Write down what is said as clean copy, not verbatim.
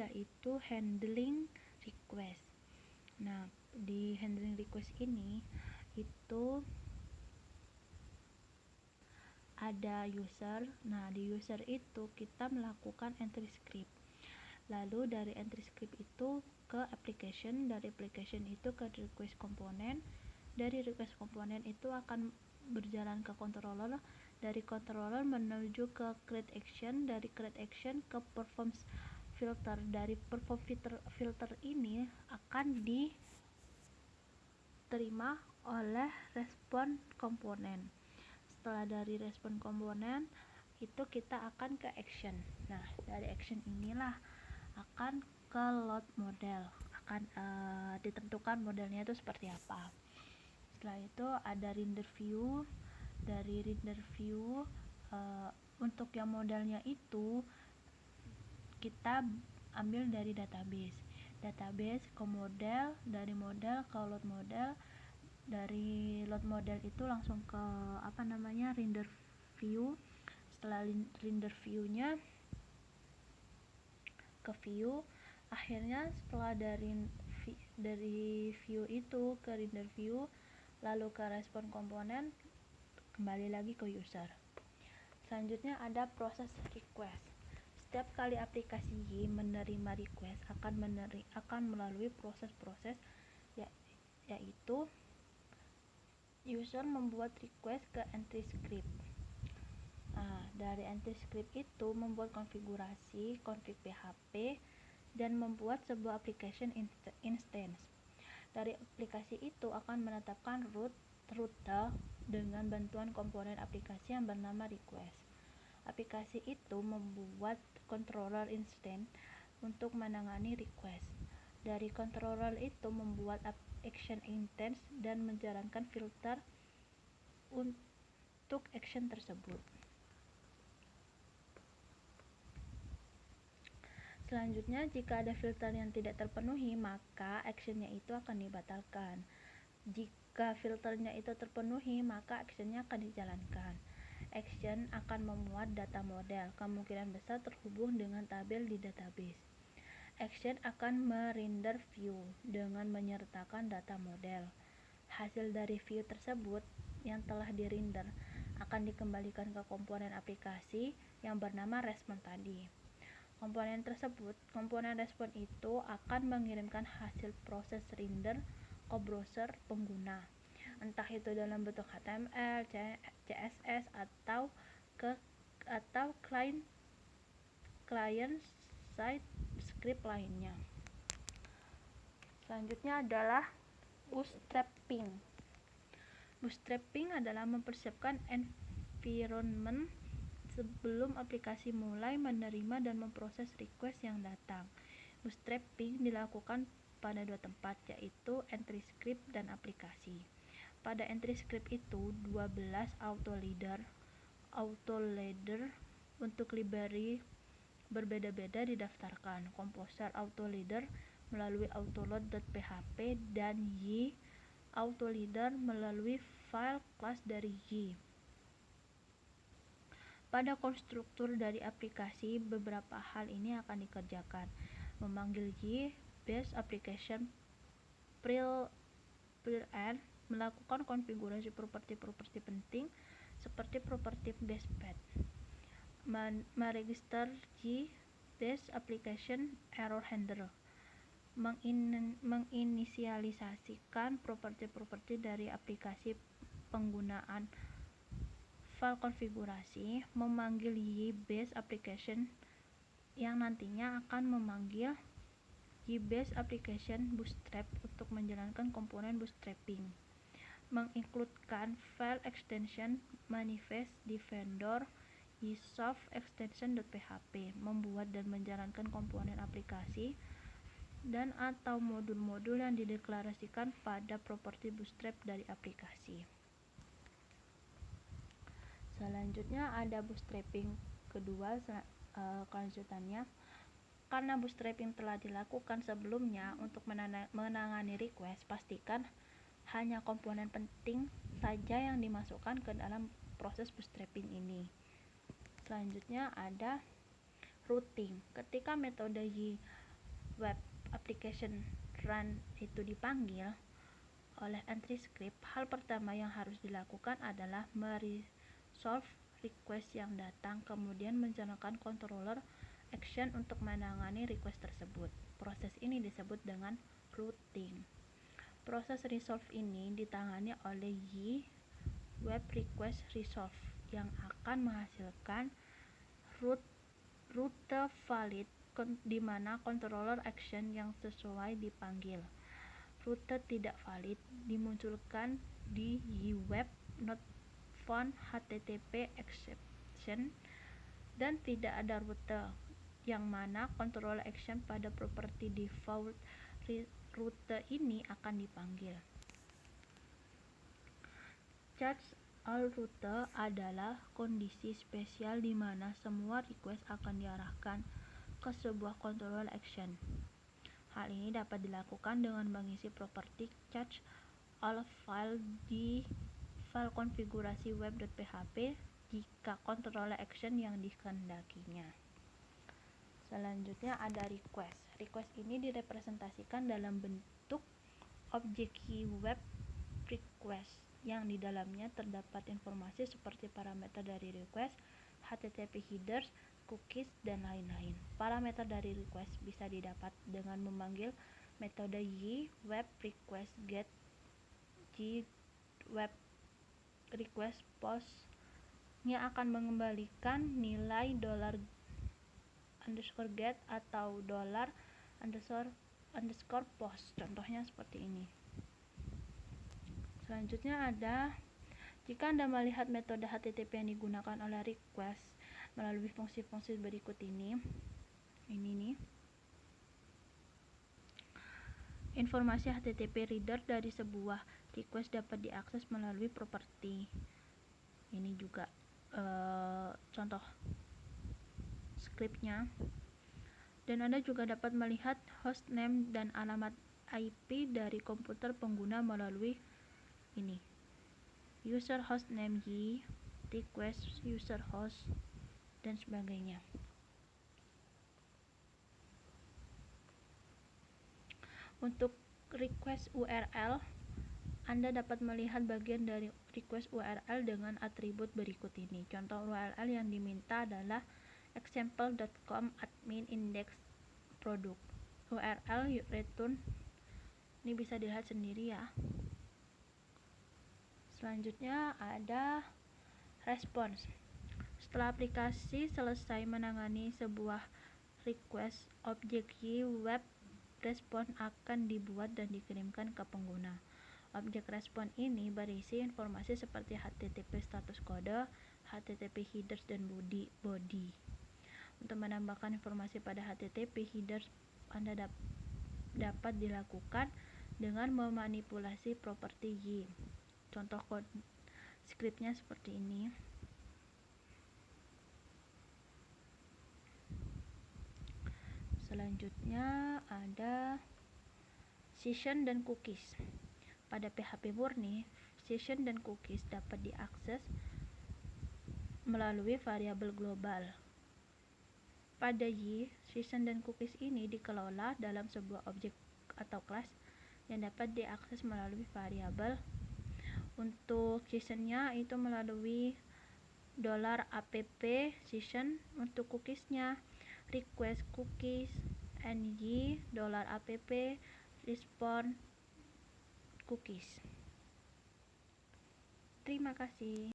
yaitu handling request. Nah, di handling request ini itu ada user. Nah, di user itu kita melakukan entry script. Lalu dari entry script itu ke application, dari application itu ke request komponen. Dari request komponen itu akan berjalan ke controller, dari controller menuju ke create action, dari create action ke perform filter. Dari perform filter ini akan diterima oleh respon komponen. Setelah dari respon komponen itu kita akan ke action. Nah, dari action inilah akan ke load model, akan ditentukan modelnya itu seperti apa. Setelah itu ada render view. Dari render view untuk yang modelnya itu kita ambil dari database ke model, dari model ke load model, dari load model itu langsung ke render view. Setelah render view-nya ke view, akhirnya setelah dari view itu ke render view lalu ke respon komponen, kembali lagi ke user. Selanjutnya ada proses request. Setiap kali aplikasi Y menerima request akan melalui proses-proses yaitu user membuat request ke entry script. Nah, dari entry script itu membuat konfigurasi, config PHP, dan membuat sebuah application instance. Dari aplikasi itu akan menetapkan rute dengan bantuan komponen aplikasi yang bernama request. Aplikasi itu membuat controller instance untuk menangani request. Dari controller itu membuat action instance dan menjalankan filter untuk action tersebut. Selanjutnya, jika ada filter yang tidak terpenuhi, maka actionnya itu akan dibatalkan. Jika filternya itu terpenuhi, maka actionnya akan dijalankan. Action akan memuat data model, kemungkinan besar terhubung dengan tabel di database. Action akan merender view dengan menyertakan data model. Hasil dari view tersebut yang telah dirender akan dikembalikan ke komponen aplikasi yang bernama respon tadi. Komponen respon itu akan mengirimkan hasil proses render ke browser pengguna, entah itu dalam bentuk HTML, CSS atau client side script lainnya. Selanjutnya adalah bootstrapping. Bootstrapping adalah mempersiapkan environment sebelum aplikasi mulai menerima dan memproses request yang datang. Bootstrapping dilakukan pada dua tempat, yaitu entry script dan aplikasi. Pada entry script itu 12 autoloader untuk library berbeda-beda didaftarkan. Composer autoloader melalui autoload.php dan Y autoloader melalui file class dari Y. Pada konstruktur dari aplikasi, beberapa hal ini akan dikerjakan. Memanggil Y base application pre-end, melakukan konfigurasi properti-properti penting seperti properti base path, meregister Y base application error handler, menginisialisasikan properti-properti dari aplikasi penggunaan file konfigurasi, memanggil Y base application yang nantinya akan memanggil Y base application bootstrap untuk menjalankan komponen bootstrapping, mengincludekan file extension manifest di vendor ysoft extension.php, membuat dan menjalankan komponen aplikasi dan atau modul-modul yang dideklarasikan pada properti bootstrap dari aplikasi. Selanjutnya ada bootstrapping kedua, kelanjutannya. Karena bootstrapping telah dilakukan sebelumnya untuk menangani request, pastikan hanya komponen penting saja yang dimasukkan ke dalam proses bootstrapping ini. Selanjutnya ada routing. Ketika metode Y web application run itu dipanggil oleh entry script, hal pertama yang harus dilakukan adalah meresolve request yang datang, kemudian menjalankan controller action untuk menangani request tersebut. Proses ini disebut dengan routing. Proses resolve ini ditangani oleh Y web request resolve yang akan menghasilkan rute valid di mana controller action yang sesuai dipanggil. Rute tidak valid dimunculkan di Y-Web not found HTTP exception, dan tidak ada rute yang mana controller action pada properti default rute ini akan dipanggil. Catch all rute adalah kondisi spesial di mana semua request akan diarahkan ke sebuah controller action. Hal ini dapat dilakukan dengan mengisi properti catch all file di file konfigurasi web.php jika controller action yang dikehendakinya. Selanjutnya ada request. Request ini direpresentasikan dalam bentuk objek web request yang di dalamnya terdapat informasi seperti parameter dari request, HTTP headers, cookies, dan lain-lain. Parameter dari request bisa didapat dengan memanggil metode Y web request get Y web request post yang akan mengembalikan nilai $_get atau $_post. Contohnya seperti ini. Selanjutnya ada, jika Anda melihat metode HTTP yang digunakan oleh request melalui fungsi-fungsi berikut ini nih. Informasi HTTP reader dari sebuah request dapat diakses melalui properti. Ini juga contoh scriptnya. Dan Anda juga dapat melihat hostname dan alamat IP dari komputer pengguna melalui ini. User hostname Y, request user host, dan sebagainya. Untuk request URL, Anda dapat melihat bagian dari request URL dengan atribut berikut ini. Contoh URL yang diminta adalah example.com admin index product. URL return ini bisa dilihat sendiri ya. Selanjutnya ada response. Setelah aplikasi selesai menangani sebuah request, objek Y web respon akan dibuat dan dikirimkan ke pengguna. Objek respon ini berisi informasi seperti HTTP status kode, HTTP headers, dan body. Untuk menambahkan informasi pada HTTP headers, Anda dapat dilakukan dengan memanipulasi properti Y. Contoh kode scriptnya seperti ini. Selanjutnya ada session dan cookies. Pada PHP murni, session dan cookies dapat diakses melalui variabel global. Pada Y, session dan cookies ini dikelola dalam sebuah objek atau kelas yang dapat diakses melalui variabel. Untuk sessionnya itu melalui $app session. Untuk cookiesnya request cookies and Y $app respond cookies. Terima kasih.